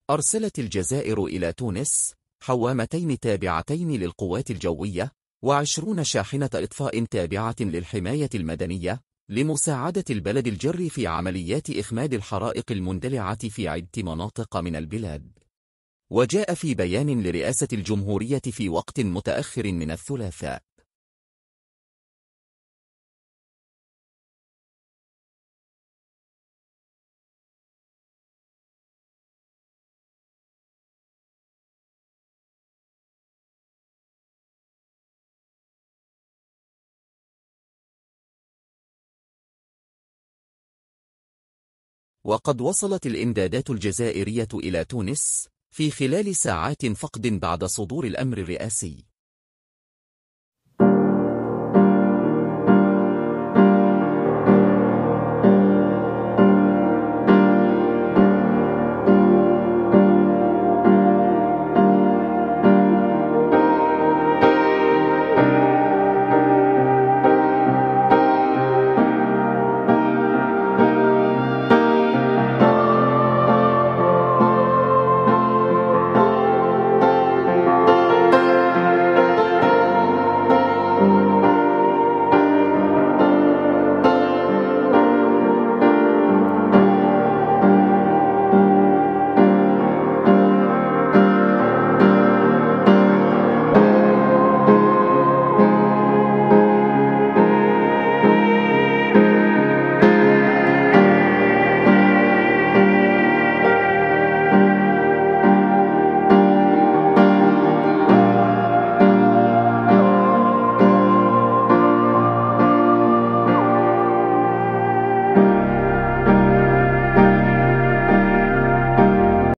أرسلت الجزائر إلى تونس حوامتين تابعتين للقوات الجوية، و20 شاحنة إطفاء تابعة للحماية المدنية، لمساعدة البلد الجر في عمليات إخماد الحرائق المندلعة في عدة مناطق من البلاد. وجاء في بيان لرئاسة الجمهورية في وقت متأخر من الثلاثاء: وقد وصلت الإمدادات الجزائرية إلى تونس في خلال ساعات فقط بعد صدور الأمر الرئاسي.